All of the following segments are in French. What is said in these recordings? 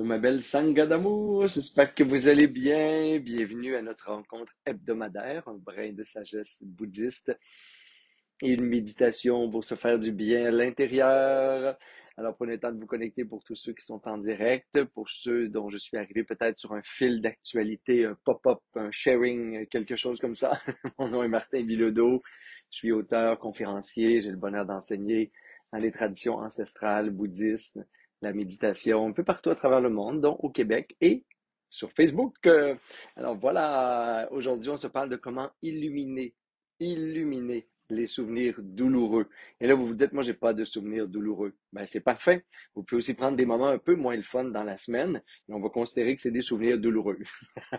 Allô ma belle Sangha d'amour, j'espère que vous allez bien. Bienvenue à notre rencontre hebdomadaire, un brin de sagesse bouddhiste et une méditation pour se faire du bien à l'intérieur. Alors prenez le temps de vous connecter pour tous ceux qui sont en direct, pour ceux dont je suis arrivé peut-être sur un fil d'actualité, un pop-up, un sharing, quelque chose comme ça. Mon nom est Martin Bilodeau, je suis auteur, conférencier, j'ai le bonheur d'enseigner dans les traditions ancestrales bouddhistes, la méditation, un peu partout à travers le monde, dont au Québec et sur Facebook. Alors voilà, aujourd'hui on se parle de comment illuminer les souvenirs douloureux. Et là, vous vous dites, moi, j'ai pas de souvenirs douloureux. Ben, c'est parfait. Vous pouvez aussi prendre des moments un peu moins le fun dans la semaine et on va considérer que c'est des souvenirs douloureux.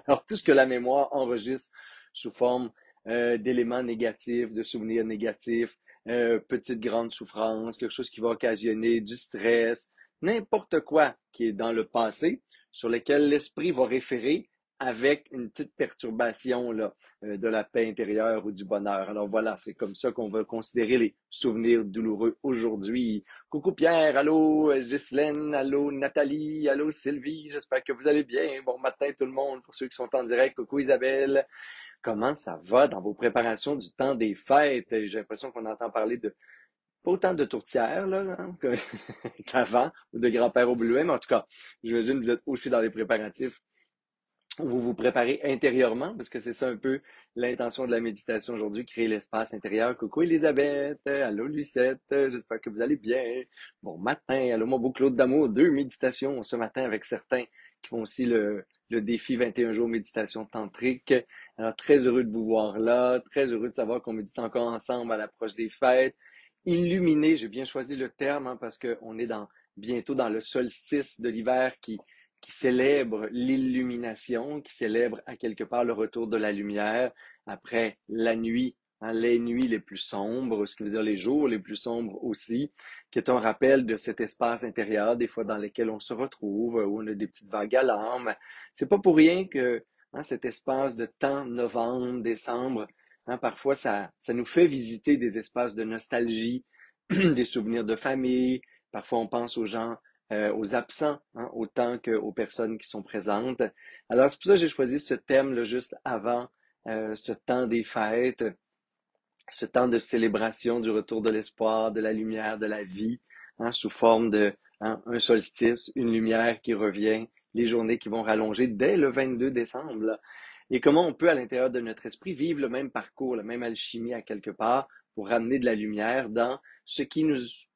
Alors, tout ce que la mémoire enregistre sous forme d'éléments négatifs, de souvenirs négatifs, petite grande souffrance, quelque chose qui va occasionner du stress, n'importe quoi qui est dans le passé, sur lequel l'esprit va référer avec une petite perturbation là, de la paix intérieure ou du bonheur. Alors voilà, c'est comme ça qu'on va considérer les souvenirs douloureux aujourd'hui. Coucou Pierre, allô Ghislaine, allô Nathalie, allô Sylvie, j'espère que vous allez bien. Bon matin tout le monde pour ceux qui sont en direct. Coucou Isabelle, comment ça va dans vos préparations du temps des fêtes? J'ai l'impression qu'on entend parler de pas autant de tourtières là, hein, qu'avant, ou de grand-père au bleuet, mais en tout cas, j'imagine que vous êtes aussi dans les préparatifs. Vous vous préparez intérieurement, parce que c'est ça un peu l'intention de la méditation aujourd'hui, créer l'espace intérieur. Coucou Elisabeth, allô Lucette, j'espère que vous allez bien. Bon matin, allô mon beau Claude d'amour, 2 méditations ce matin avec certains qui font aussi le défi 21 jours méditation tantrique. Alors très heureux de vous voir là, très heureux de savoir qu'on médite encore ensemble à l'approche des fêtes. Illuminer, j'ai bien choisi le terme hein, parce qu'on est bientôt dans le solstice de l'hiver qui célèbre l'illumination, qui célèbre à quelque part le retour de la lumière après la nuit, hein, les nuits les plus sombres, ce qui veut dire les jours les plus sombres aussi, qui est un rappel de cet espace intérieur, des fois dans lequel on se retrouve, où on a des petites vagues à l'âme. C'est pas pour rien que hein, cet espace de temps, novembre, décembre, hein, parfois ça nous fait visiter des espaces de nostalgie, des souvenirs de famille, parfois on pense aux gens aux absents, hein, autant qu'aux personnes qui sont présentes. Alors, c'est pour ça que j'ai choisi ce thème-là juste avant ce temps des fêtes, ce temps de célébration du retour de l'espoir, de la lumière, de la vie, hein, sous forme de hein, un solstice, une lumière qui revient, les journées qui vont rallonger dès le 22 décembre. Là. Et comment on peut, à l'intérieur de notre esprit, vivre le même parcours, la même alchimie à quelque part, pour ramener de la lumière dans ce qui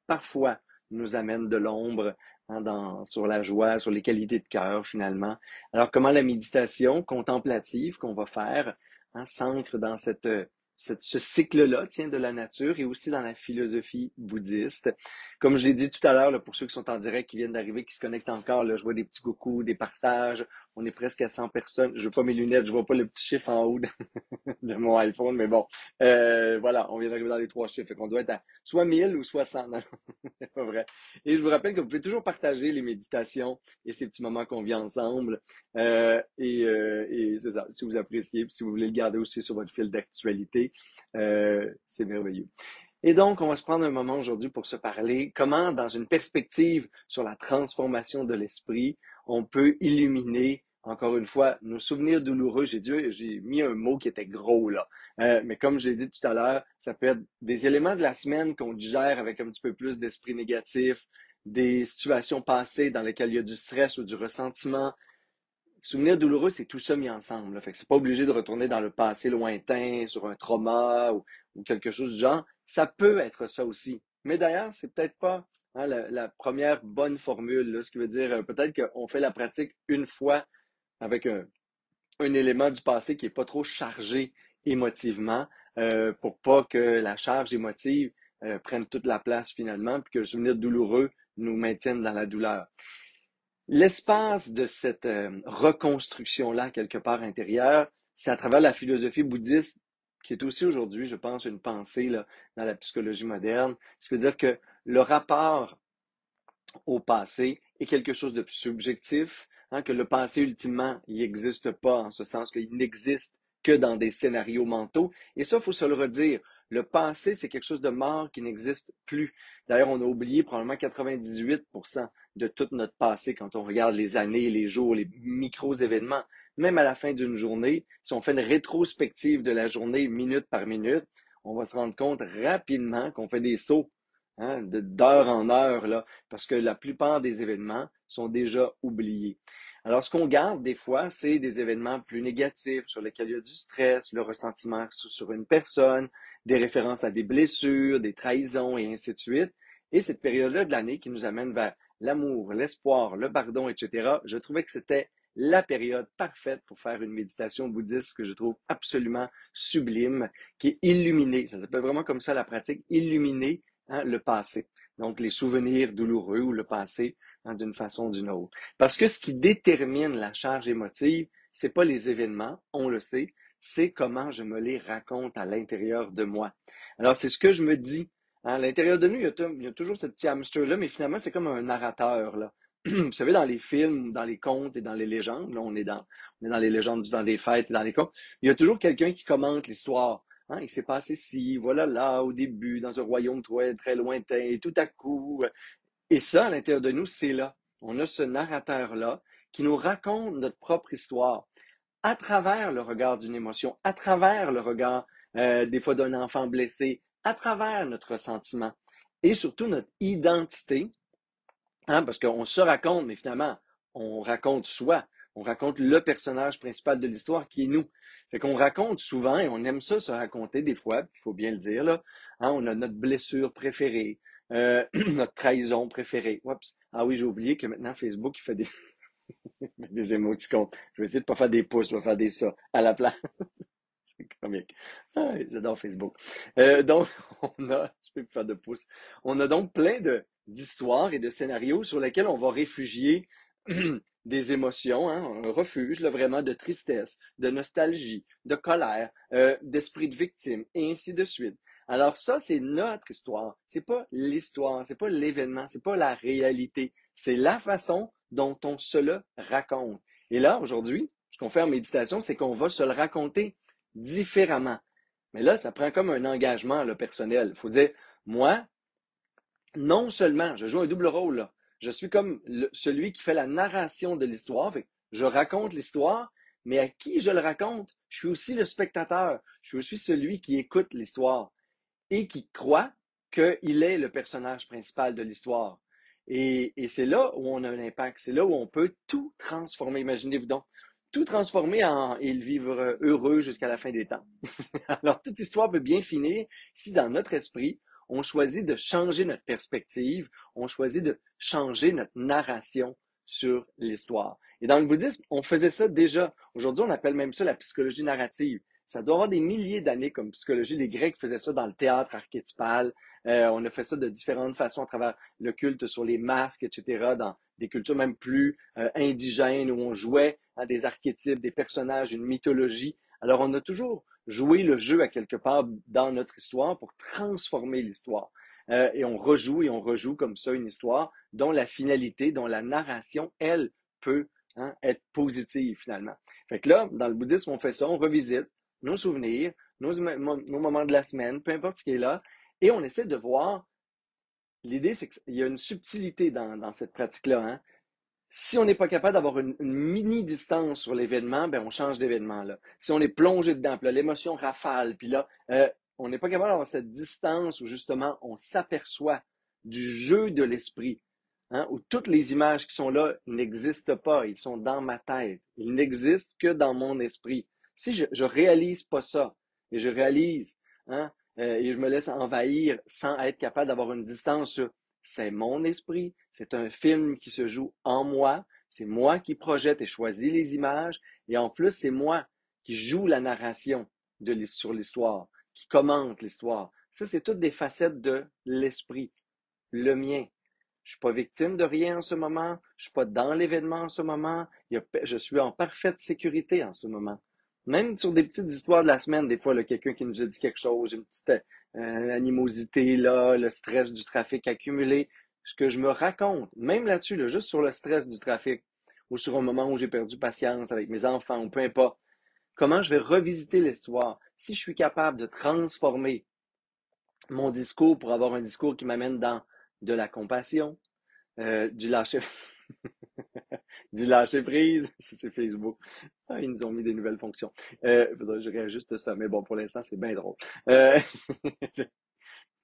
parfois, nous amène de l'ombre, hein, sur la joie, sur les qualités de cœur, finalement. Alors, comment la méditation contemplative qu'on va faire hein, s'ancre dans ce cycle-là, tiens, de la nature et aussi dans la philosophie bouddhiste. Comme je l'ai dit tout à l'heure, là, pour ceux qui sont en direct, qui viennent d'arriver, qui se connectent encore, là, je vois des petits coucous, des partages. On est presque à 100 personnes. Je veux pas mes lunettes, je vois pas le petit chiffre en haut de mon iPhone, mais bon. Voilà, on vient d'arriver dans les 3 chiffres. Fait qu'on doit être à soit 1000 ou soit 100. Non, c'est pas vrai. Et je vous rappelle que vous pouvez toujours partager les méditations et ces petits moments qu'on vit ensemble. Et c'est ça, si vous appréciez, puis si vous voulez le garder aussi sur votre fil d'actualité, c'est merveilleux. Et donc, on va se prendre un moment aujourd'hui pour se parler comment, dans une perspective sur la transformation de l'esprit, on peut illuminer, encore une fois, nos souvenirs douloureux. J'ai mis un mot qui était gros là. Mais comme je l'ai dit tout à l'heure, ça peut être des éléments de la semaine qu'on digère avec un petit peu plus d'esprit négatif, des situations passées dans lesquelles il y a du stress ou du ressentiment. Souvenir douloureux, c'est tout ça mis ensemble. Là. Fait que c'est pas obligé de retourner dans le passé lointain, sur un trauma ou quelque chose du genre. Ça peut être ça aussi. Mais d'ailleurs, c'est peut-être pas hein, la première bonne formule. Là, ce qui veut dire peut-être qu'on fait la pratique une fois avec un élément du passé qui est pas trop chargé émotivement pour pas que la charge émotive prenne toute la place finalement, puis que le souvenir douloureux nous maintienne dans la douleur. L'espace de cette reconstruction-là, quelque part intérieure, c'est à travers la philosophie bouddhiste, qui est aussi aujourd'hui, je pense, une pensée là, dans la psychologie moderne. Ce qui veut dire que le rapport au passé est quelque chose de subjectif, hein, que le passé, ultimement, il n'existe pas, en ce sens qu'il n'existe que dans des scénarios mentaux. Et ça, il faut se le redire. Le passé, c'est quelque chose de mort qui n'existe plus. D'ailleurs, on a oublié probablement 98% de tout notre passé quand on regarde les années, les jours, les micros-événements. Même à la fin d'une journée, si on fait une rétrospective de la journée minute par minute, on va se rendre compte rapidement qu'on fait des sauts, hein, d'heure en heure, là, parce que la plupart des événements sont déjà oubliés. Alors, ce qu'on garde des fois, c'est des événements plus négatifs sur lesquels il y a du stress, le ressentiment sur une personne, des références à des blessures, des trahisons et ainsi de suite. Et cette période-là de l'année qui nous amène vers l'amour, l'espoir, le pardon, etc., je trouvais que c'était la période parfaite pour faire une méditation bouddhiste que je trouve absolument sublime, qui est illuminée. Ça s'appelle vraiment comme ça la pratique, illuminer, hein, le passé. Donc les souvenirs douloureux ou le passé, hein, d'une façon ou d'une autre. Parce que ce qui détermine la charge émotive, c'est pas les événements, on le sait, c'est comment je me les raconte à l'intérieur de moi. Alors c'est ce que je me dis. Hein, à l'intérieur de nous, il y a toujours ce petit hamster-là, mais finalement, c'est comme un narrateur, là. Vous savez, dans les films, dans les contes et dans les légendes, là, on est dans les légendes du temps des fêtes et dans les contes, il y a toujours quelqu'un qui commente l'histoire. Hein, il s'est passé ci, voilà là, au début, dans un royaume très, très lointain, et tout à coup. Et ça, à l'intérieur de nous, c'est là. On a ce narrateur-là qui nous raconte notre propre histoire à travers le regard d'une émotion, à travers le regard des fois d'un enfant blessé, à travers notre ressentiment et surtout notre identité, hein, parce qu'on se raconte, mais finalement, on raconte soi, on raconte le personnage principal de l'histoire qui est nous. Fait qu'on raconte souvent et on aime ça se raconter des fois, il faut bien le dire, là, hein, on a notre blessure préférée, notre trahison préférée. Oups. Ah oui, j'ai oublié que maintenant Facebook, il fait des, des émoticônes. Je vais essayer de pas faire des pouces, je vais faire des ça à la place. C'est comique. Ah, j'adore Facebook. Donc, on a, je peux plus faire de pouces. On a donc plein d'histoires et de scénarios sur lesquels on va réfugier des émotions, hein, un refuge là, vraiment de tristesse, de nostalgie, de colère, d'esprit de victime, et ainsi de suite. Alors ça, c'est notre histoire. C'est pas l'histoire, c'est pas l'événement, c'est pas la réalité. C'est la façon dont on se le raconte. Et là, aujourd'hui, ce qu'on fait en méditation, c'est qu'on va se le raconter différemment. Mais là, ça prend comme un engagement là, personnel. Il faut dire, moi, non seulement, je joue un double rôle, là. Je suis comme celui qui fait la narration de l'histoire. Je raconte l'histoire, mais à qui je le raconte? Je suis aussi le spectateur. Je suis aussi celui qui écoute l'histoire et qui croit qu'il est le personnage principal de l'histoire. Et c'est là où on a un impact. C'est là où on peut tout transformer. Imaginez-vous donc. Tout transformer et le vivre heureux jusqu'à la fin des temps. Alors, toute histoire peut bien finir si dans notre esprit, on choisit de changer notre perspective, on choisit de changer notre narration sur l'histoire. Et dans le bouddhisme, on faisait ça déjà. Aujourd'hui, on appelle même ça la psychologie narrative. Ça doit avoir des milliers d'années comme psychologie. Les Grecs faisaient ça dans le théâtre archétypal. On a fait ça de différentes façons à travers le culte sur les masques, etc., dans des cultures même plus indigènes où on jouait à des archétypes, des personnages, une mythologie. Alors, on a toujours joué le jeu à quelque part dans notre histoire pour transformer l'histoire. Et on rejoue comme ça une histoire dont la finalité, dont la narration, elle, peut, hein, être positive finalement. Fait que là, dans le bouddhisme, on fait ça, on revisite nos souvenirs, nos moments de la semaine, peu importe ce qui est là, et on essaie de voir. L'idée, c'est qu'il y a une subtilité dans cette pratique-là. Hein. Si on n'est pas capable d'avoir une mini-distance sur l'événement, ben on change d'événement. Là. Si on est plongé dedans, puis là, l'émotion rafale, puis là, on n'est pas capable d'avoir cette distance où justement on s'aperçoit du jeu de l'esprit, hein, où toutes les images qui sont là n'existent pas, ils sont dans ma tête. Ils n'existent que dans mon esprit. Si je réalise pas ça, et je réalise, hein, et je me laisse envahir sans être capable d'avoir une distance sur c'est mon esprit, c'est un film qui se joue en moi, c'est moi qui projette et choisis les images, et en plus, c'est moi qui joue la narration sur l'histoire, qui commente l'histoire. Ça, c'est toutes des facettes de l'esprit, le mien. Je suis pas victime de rien en ce moment, je suis pas dans l'événement en ce moment, je suis en parfaite sécurité en ce moment. Même sur des petites histoires de la semaine, des fois, là, quelqu'un qui nous a dit quelque chose, une petite animosité, là, le stress du trafic accumulé, ce que je me raconte, même là-dessus, là, juste sur le stress du trafic, ou sur un moment où j'ai perdu patience avec mes enfants, ou peu importe, comment je vais revisiter l'histoire, si je suis capable de transformer mon discours pour avoir un discours qui m'amène dans de la compassion, du lâcher, du lâcher prise, si c'est Facebook. Ah, ils nous ont mis des nouvelles fonctions. Faudrait que je réajuste ça, mais bon, pour l'instant, c'est bien drôle. Euh,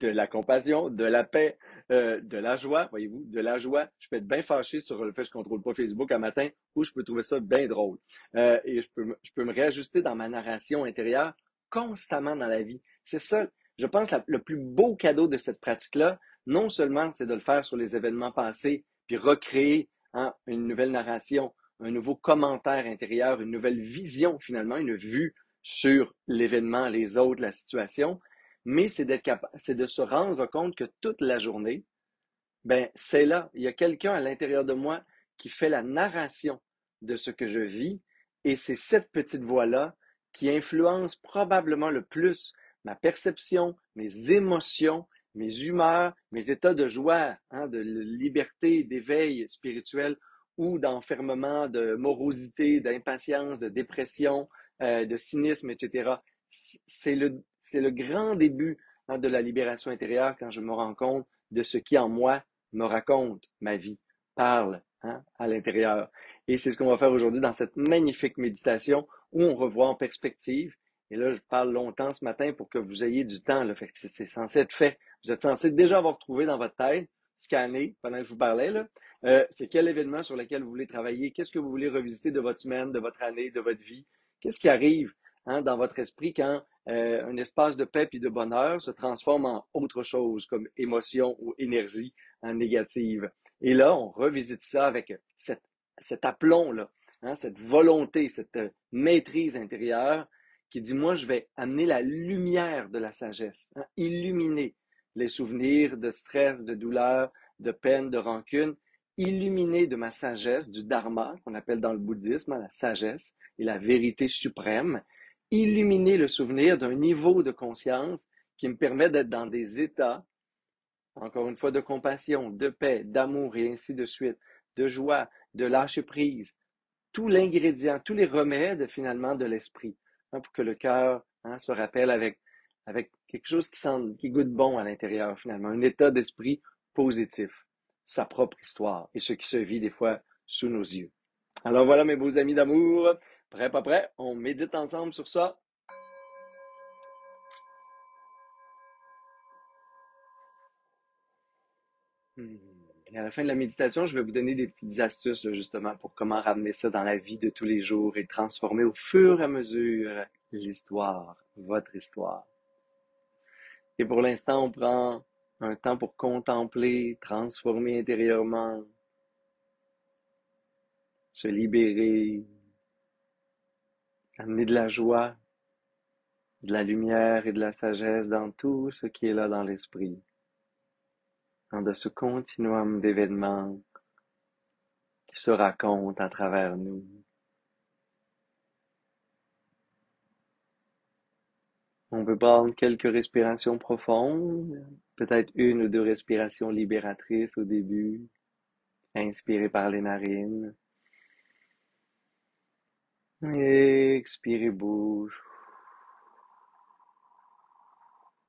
de la compassion, de la paix, de la joie, voyez-vous, de la joie. Je peux être bien fâché sur le fait que je ne contrôle pas Facebook un matin ou je peux trouver ça bien drôle. Et je peux me réajuster dans ma narration intérieure constamment dans la vie. C'est ça, je pense, le plus beau cadeau de cette pratique-là, non seulement c'est de le faire sur les événements passés, puis recréer hein, une nouvelle narration, un nouveau commentaire intérieur, une nouvelle vision finalement, une vue sur l'événement, les autres, la situation, mais c'est de se rendre compte que toute la journée, ben, c'est là. Il y a quelqu'un à l'intérieur de moi qui fait la narration de ce que je vis et c'est cette petite voix-là qui influence probablement le plus ma perception, mes émotions, mes humeurs, mes états de joie, hein, de liberté, d'éveil spirituel ou d'enfermement, de morosité, d'impatience, de dépression, de cynisme, etc. C'est le grand début hein, de la libération intérieure quand je me rends compte de ce qui en moi me raconte ma vie, parle hein, à l'intérieur. Et c'est ce qu'on va faire aujourd'hui dans cette magnifique méditation où on revoit en perspective. Et là, je parle longtemps ce matin pour que vous ayez du temps. Là, fait que c'est censé être fait. Vous êtes censé déjà avoir trouvé dans votre tête, scanné pendant que je vous parlais, là, c'est quel événement sur lequel vous voulez travailler, qu'est-ce que vous voulez revisiter de votre semaine, de votre année, de votre vie, qu'est-ce qui arrive hein, dans votre esprit quand un espace de paix et de bonheur se transforme en autre chose comme émotion ou énergie négative. Et là, on revisite ça avec cet aplomb-là, hein, cette volonté, cette maîtrise intérieure qui dit, moi, je vais amener la lumière de la sagesse, hein, illuminer les souvenirs de stress, de douleur, de peine, de rancune, illuminer de ma sagesse, du dharma, qu'on appelle dans le bouddhisme la sagesse et la vérité suprême, illuminer le souvenir d'un niveau de conscience qui me permet d'être dans des états encore une fois, de compassion, de paix, d'amour et ainsi de suite, de joie, de lâcher prise, tout l'ingrédient, tous les remèdes finalement de l'esprit, hein, pour que le cœur hein, se rappelle avec quelque chose qui sent, qui goûte bon à l'intérieur finalement, un état d'esprit positif, sa propre histoire et ce qui se vit des fois sous nos yeux. Alors voilà mes beaux amis d'amour, prêt, pas prêt, on médite ensemble sur ça. Et à la fin de la méditation, je vais vous donner des petites astuces, là, justement, pour comment ramener ça dans la vie de tous les jours et transformer au fur et à mesure l'histoire, votre histoire. Et pour l'instant, on prend un temps pour contempler, transformer intérieurement, se libérer, amener de la joie, de la lumière et de la sagesse dans tout ce qui est là dans l'esprit, dans ce continuum d'événements qui se racontent à travers nous. On peut prendre quelques respirations profondes, peut-être une ou deux respirations libératrices au début. Inspirez par les narines. Expirez bouche.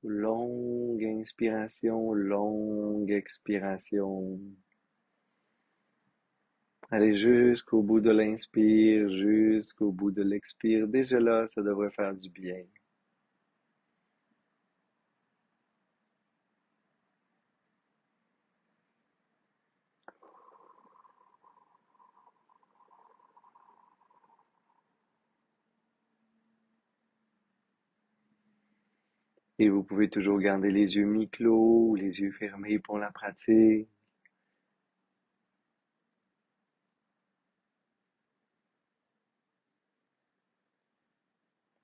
Longue inspiration, longue expiration. Allez jusqu'au bout de l'inspire, jusqu'au bout de l'expire. Déjà là, ça devrait faire du bien. Et vous pouvez toujours garder les yeux mi-clos ou les yeux fermés pour la pratique.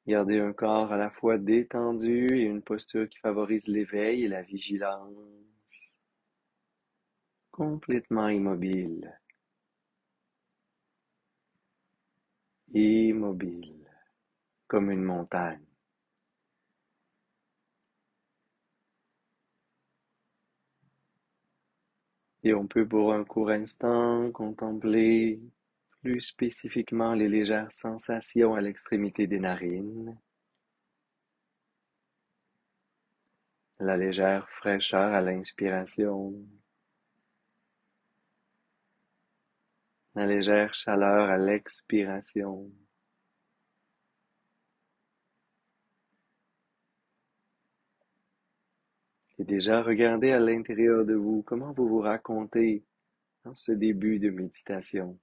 Gardez un corps à la fois détendu et une posture qui favorise l'éveil et la vigilance. Complètement immobile. Immobile. Comme une montagne. Et on peut pour un court instant contempler plus spécifiquement les légères sensations à l'extrémité des narines. la légère fraîcheur à l'inspiration, la légère chaleur à l'expiration. Et déjà, regardez à l'intérieur de vous comment vous vous racontez en ce début de méditation.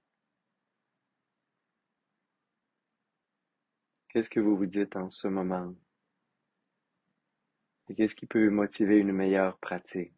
Qu'est-ce que vous vous dites en ce moment? Et qu'est-ce qui peut motiver une meilleure pratique?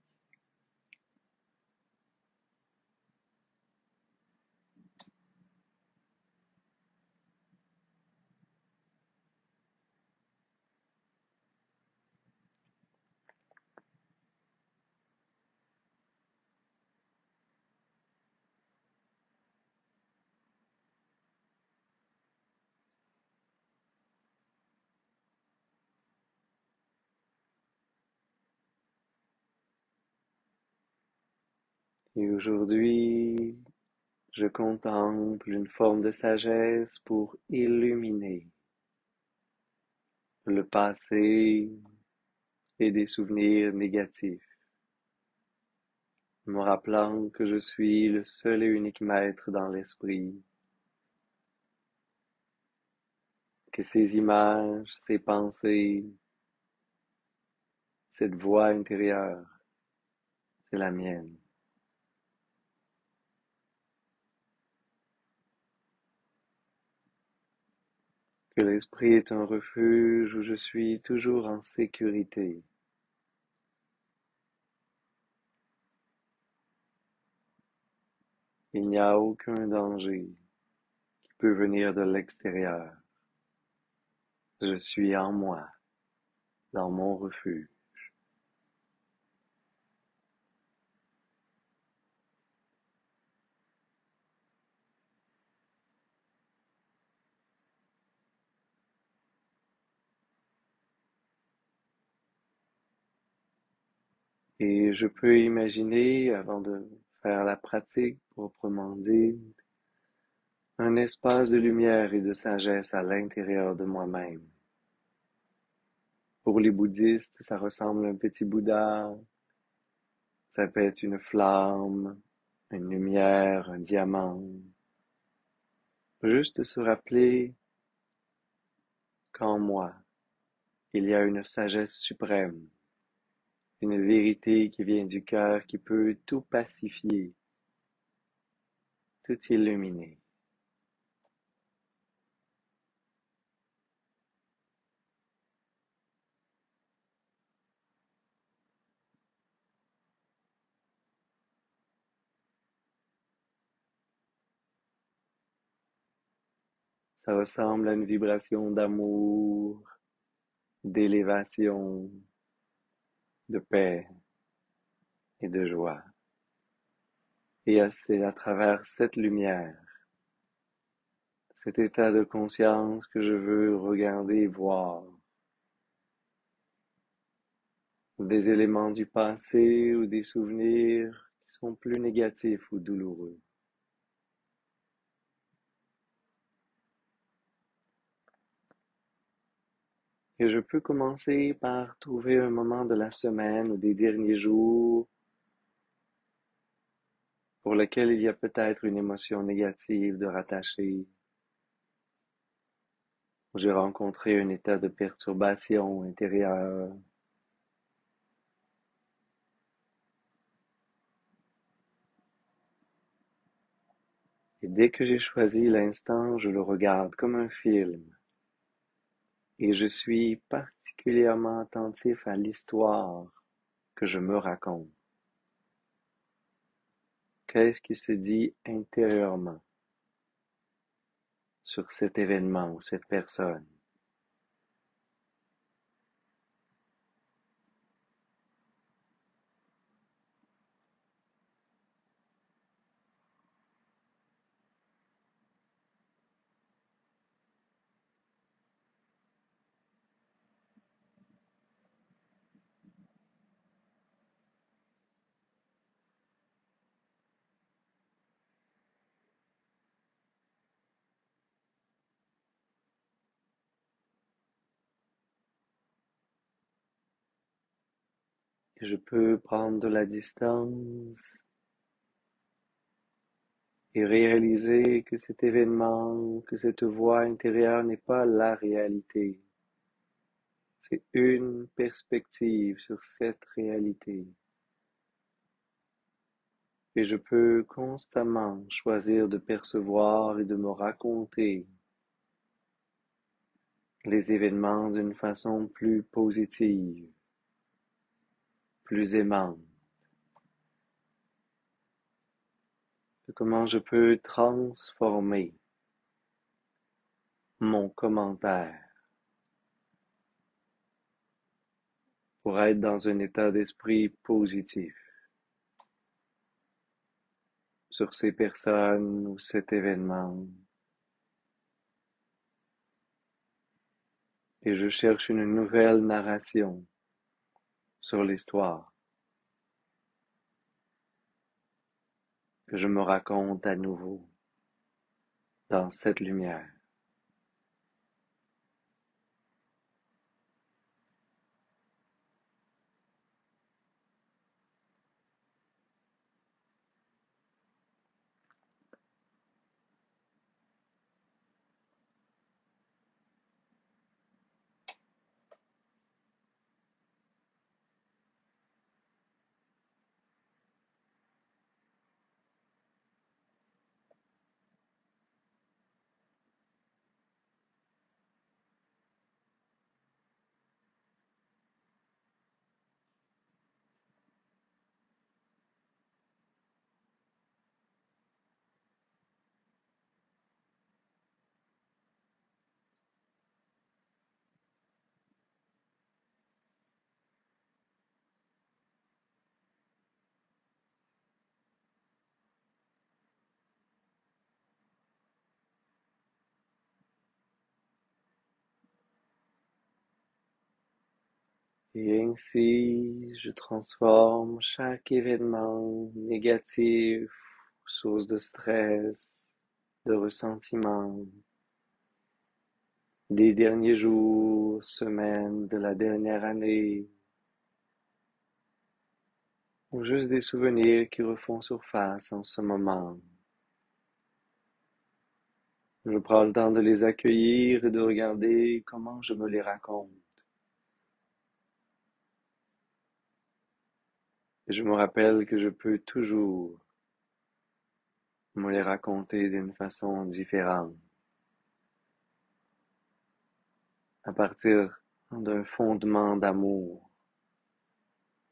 Et aujourd'hui, je contemple une forme de sagesse pour illuminer le passé et des souvenirs négatifs, me rappelant que je suis le seul et unique maître dans l'esprit, que ces images, ces pensées, cette voix intérieure, c'est la mienne. Que l'esprit est un refuge où je suis toujours en sécurité. Il n'y a aucun danger qui peut venir de l'extérieur. Je suis en moi, dans mon refuge. Et je peux imaginer, avant de faire la pratique proprement dite, un espace de lumière et de sagesse à l'intérieur de moi-même. Pour les bouddhistes, ça ressemble à un petit Bouddha, ça peut être une flamme, une lumière, un diamant. Juste se rappeler qu'en moi, il y a une sagesse suprême, une vérité qui vient du cœur qui peut tout pacifier, tout illuminer. Ça ressemble à une vibration d'amour, d'élévation, de paix et de joie. Et c'est à travers cette lumière, cet état de conscience que je veux regarder et voir des éléments du passé ou des souvenirs qui sont plus négatifs ou douloureux. Et je peux commencer par trouver un moment de la semaine ou des derniers jours pour lequel il y a peut-être une émotion négative de rattacher, où j'ai rencontré un état de perturbation intérieure. Et dès que j'ai choisi l'instant, je le regarde comme un film. Et je suis particulièrement attentif à l'histoire que je me raconte. Qu'est-ce qui se dit intérieurement sur cet événement ou cette personne? Et je peux prendre de la distance et réaliser que cet événement, que cette voix intérieure n'est pas la réalité. C'est une perspective sur cette réalité. Et je peux constamment choisir de percevoir et de me raconter les événements d'une façon plus positive, plus aimante. De comment je peux transformer mon commentaire pour être dans un état d'esprit positif sur ces personnes ou cet événement. Et je cherche une nouvelle narration sur l'histoire que je me raconte à nouveau dans cette lumière. Et ainsi, je transforme chaque événement négatif, source de stress, de ressentiment, des derniers jours, semaines, de la dernière année, ou juste des souvenirs qui refont surface en ce moment. Je prends le temps de les accueillir et de regarder comment je me les raconte. Et je me rappelle que je peux toujours me les raconter d'une façon différente, à partir d'un fondement d'amour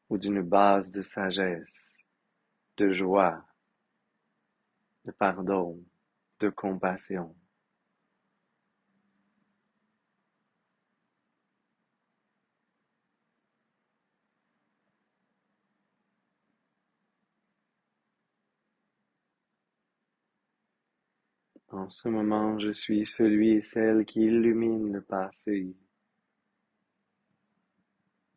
ou d'une base de sagesse, de joie, de pardon, de compassion. En ce moment, je suis celui et celle qui illumine le passé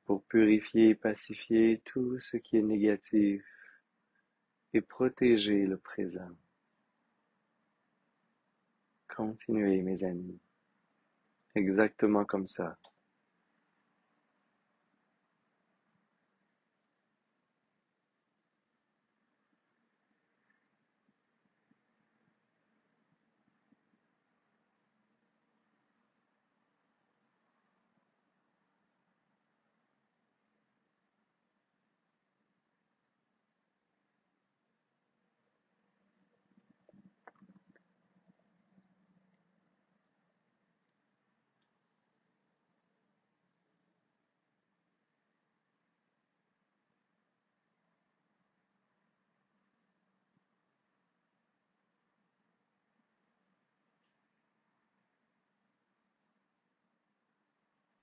pour purifier et pacifier tout ce qui est négatif et protéger le présent. Continuez, mes amis, exactement comme ça.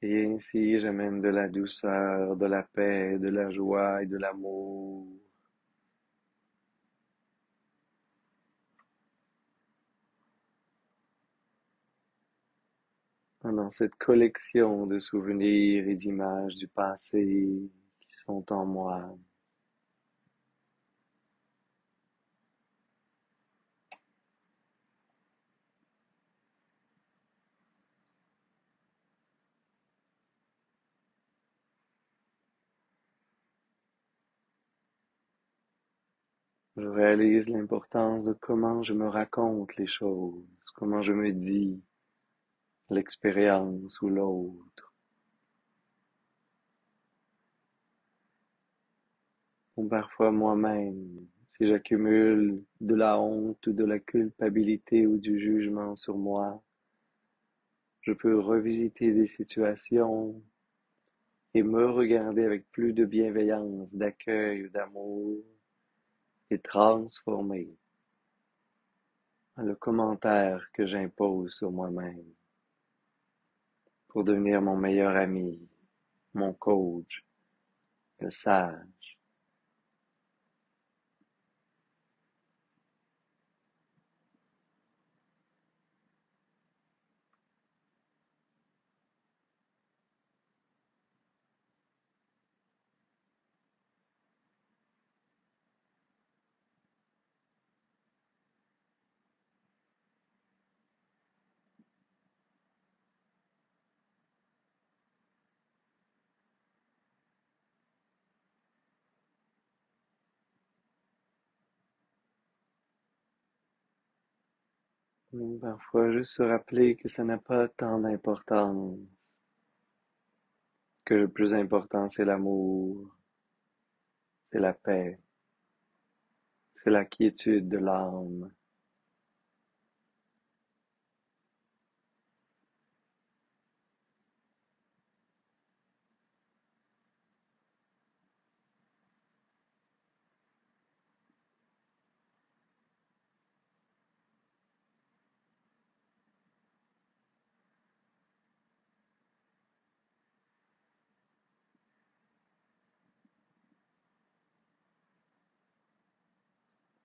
Et ainsi, j'amène de la douceur, de la paix, de la joie et de l'amour dans cette collection de souvenirs et d'images du passé qui sont en moi. Je réalise l'importance de comment je me raconte les choses, comment je me dis l'expérience ou l'autre, ou parfois moi-même, si j'accumule de la honte ou de la culpabilité ou du jugement sur moi, je peux revisiter des situations et me regarder avec plus de bienveillance, d'accueil ou d'amour et transformer le commentaire que j'impose sur moi-même pour devenir mon meilleur ami, mon coach, le sage. Parfois, juste se rappeler que ça n'a pas tant d'importance, que le plus important, c'est l'amour, c'est la paix, c'est la quiétude de l'âme.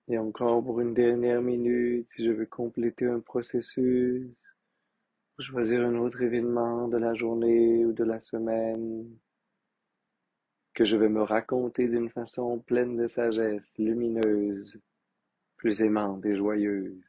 Et encore pour une dernière minute, si je veux compléter un processus, ou choisir un autre événement de la journée ou de la semaine, que je vais me raconter d'une façon pleine de sagesse, lumineuse, plus aimante et joyeuse.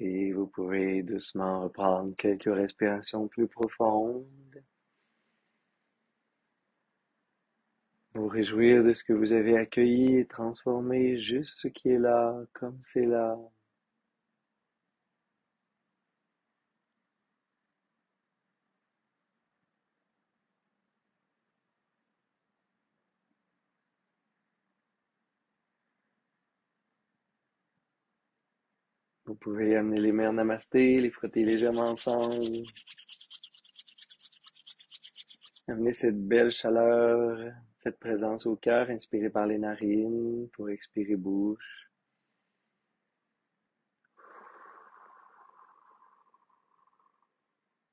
Et vous pouvez doucement reprendre quelques respirations plus profondes, vous réjouir de ce que vous avez accueilli et transformer juste ce qui est là, comme c'est là. Vous pouvez amener les mains en namasté, les frotter légèrement ensemble, amener cette belle chaleur, cette présence au cœur, inspirez par les narines pour expirer bouche.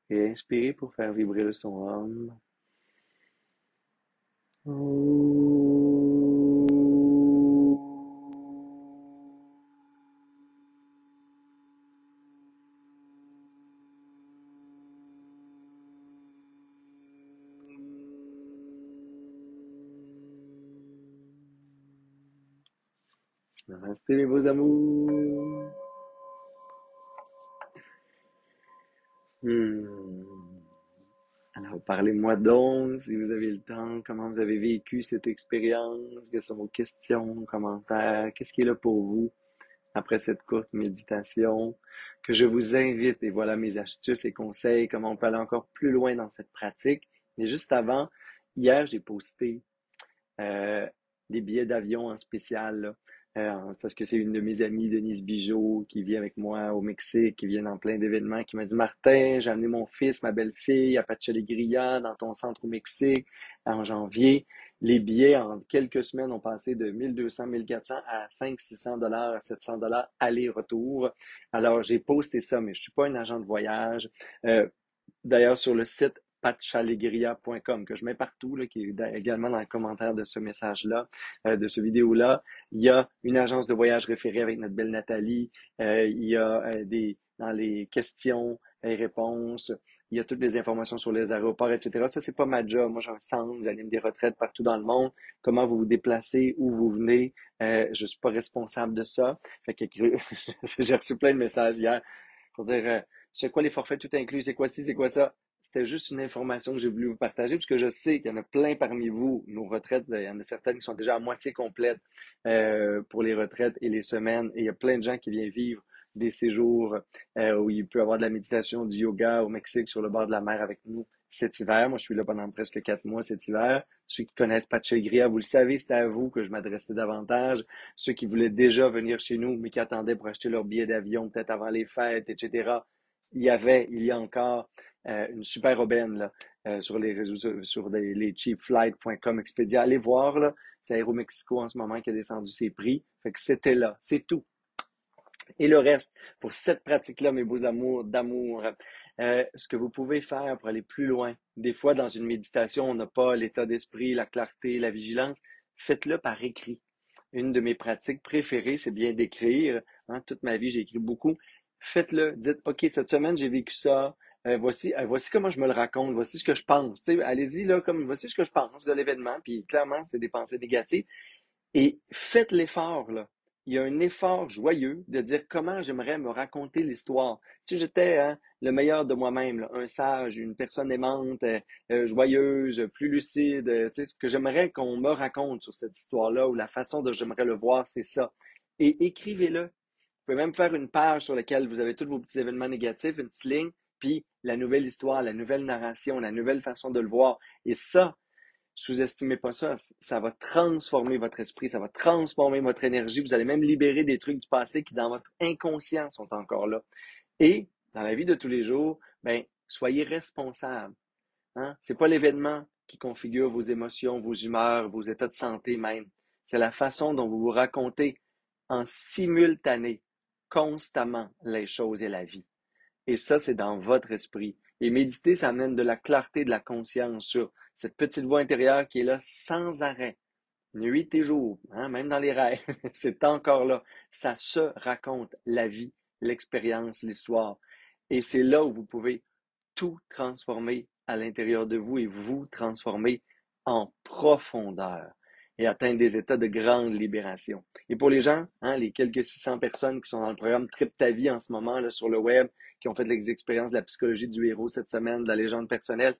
Et inspirez pour faire vibrer le son Om. Namasté mes beaux amours. Hmm. Alors, parlez-moi donc, si vous avez le temps, comment vous avez vécu cette expérience, quelles sont vos questions, commentaires, qu'est-ce qui est là pour vous après cette courte méditation, que je vous invite, et voilà mes astuces et conseils, comment on peut aller encore plus loin dans cette pratique. Mais juste avant, hier, j'ai posté euh, des billets d'avion en spécial, là, parce que c'est une de mes amies, Denise Bigeot, qui vit avec moi au Mexique, qui vient dans plein d'événements, qui m'a dit, Martin, j'ai amené mon fils, ma belle-fille à Pacha dans ton centre au Mexique, en janvier. Les billets en quelques semaines ont passé de 1200, 1400 à 500-600 $, à 700 $ aller-retour. Alors, j'ai posté ça, mais je suis pas un agent de voyage. D'ailleurs, sur le site patchalegria.com, que je mets partout, là, qui est également dans le commentaire de ce message-là, de ce vidéo-là. Il y a une agence de voyage référée avec notre belle Nathalie. Il y a dans les questions et réponses, il y a toutes les informations sur les aéroports, etc. Ça, c'est pas ma job. Moi, j'ai un centre, j'anime des retraites partout dans le monde. Comment vous vous déplacez, où vous venez, je suis pas responsable de ça. Fait que j'ai reçu plein de messages hier pour dire c'est quoi les forfaits tout inclus, c'est quoi ci, c'est quoi ça. C'était juste une information que j'ai voulu vous partager, parce que je sais qu'il y en a plein parmi vous, nos retraites, il y en a certaines qui sont déjà à moitié complètes pour les retraites et les semaines, et il y a plein de gens qui viennent vivre des séjours où il peut y avoir de la méditation, du yoga au Mexique, sur le bord de la mer avec nous cet hiver. Moi, je suis là pendant presque 4 mois cet hiver. Ceux qui connaissent Pachegria, vous le savez, c'était à vous que je m'adressais davantage. Ceux qui voulaient déjà venir chez nous, mais qui attendaient pour acheter leur billet d'avion peut-être avant les fêtes, etc. Il y a encore une super aubaine là, sur les réseaux, sur les cheapflight.com Expedia. Allez voir, là, c'est Aéromexico en ce moment qui a descendu ses prix. Fait que c'était là, c'est tout. Et le reste, pour cette pratique-là, mes beaux amours, d'amour, ce que vous pouvez faire pour aller plus loin. Des fois, dans une méditation, on n'a pas l'état d'esprit, la clarté, la vigilance. Faites-le par écrit. Une de mes pratiques préférées, c'est bien d'écrire. Hein, toute ma vie, j'ai écrit beaucoup. Faites-le. Dites, OK, cette semaine, j'ai vécu ça. Voici comment je me le raconte. Voici ce que je pense. Tu sais, allez-y, là, comme voici ce que je pense de l'événement. Puis clairement, c'est des pensées négatives. Et faites l'effort, là. Il y a un effort joyeux de dire comment j'aimerais me raconter l'histoire. Si j'étais hein, le meilleur de moi-même, là, un sage, une personne aimante, joyeuse, plus lucide, tu sais, ce que j'aimerais qu'on me raconte sur cette histoire-là ou la façon dont j'aimerais le voir, c'est ça. Et écrivez-le. Vous pouvez même faire une page sur laquelle vous avez tous vos petits événements négatifs, une petite ligne, puis la nouvelle histoire, la nouvelle narration, la nouvelle façon de le voir. Et ça, sous-estimez pas ça. Ça va transformer votre esprit, ça va transformer votre énergie. Vous allez même libérer des trucs du passé qui, dans votre inconscient, sont encore là. Et dans la vie de tous les jours, ben, soyez responsable. Hein? C'est pas l'événement qui configure vos émotions, vos humeurs, vos états de santé même. C'est la façon dont vous vous racontez en simultané, constamment, les choses et la vie. Et ça, c'est dans votre esprit. Et méditer, ça amène de la clarté, de la conscience sur cette petite voix intérieure qui est là sans arrêt, nuit et jour, hein, même dans les rêves. C'est encore là. Ça se raconte la vie, l'expérience, l'histoire. Et c'est là où vous pouvez tout transformer à l'intérieur de vous et vous transformer en profondeur et atteindre des états de grande libération. Et pour les gens, hein, les quelques 600 personnes qui sont dans le programme Trip ta vie en ce moment là, sur le web, qui ont fait les expériences de la psychologie du héros cette semaine, de la légende personnelle,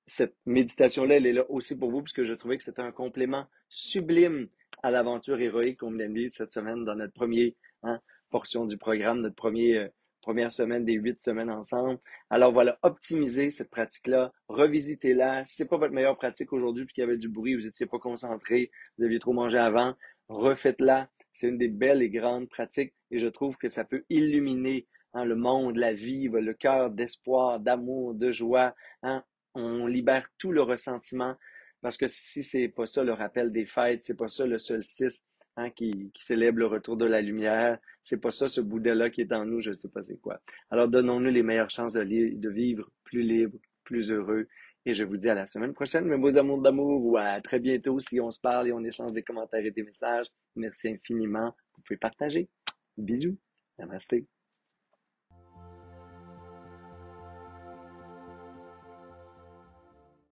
cette méditation-là, elle est là aussi pour vous, puisque je trouvais que c'était un complément sublime à l'aventure héroïque qu'on vient de vivre cette semaine dans notre première hein, portion du programme, notre première semaine des 8 semaines ensemble. Alors voilà, optimisez cette pratique-là, revisitez-la. Si c'est pas votre meilleure pratique aujourd'hui, puisqu'il y avait du bruit, vous n'étiez pas concentré, vous aviez trop mangé avant, refaites-la. C'est une des belles et grandes pratiques et je trouve que ça peut illuminer hein, le monde, la vie, le cœur d'espoir, d'amour, de joie. Hein, on libère tout le ressentiment parce que si c'est pas ça le rappel des fêtes, c'est pas ça le solstice hein, qui célèbre le retour de la lumière, c'est pas ça ce Bouddha-là qui est en nous, je sais pas c'est quoi. Alors donnons-nous les meilleures chances de vivre plus libre, plus heureux. Et je vous dis à la semaine prochaine, mes beaux amours d'amour, ou à très bientôt si on se parle et on échange des commentaires et des messages. Merci infiniment. Vous pouvez partager. Bisous. Namasté.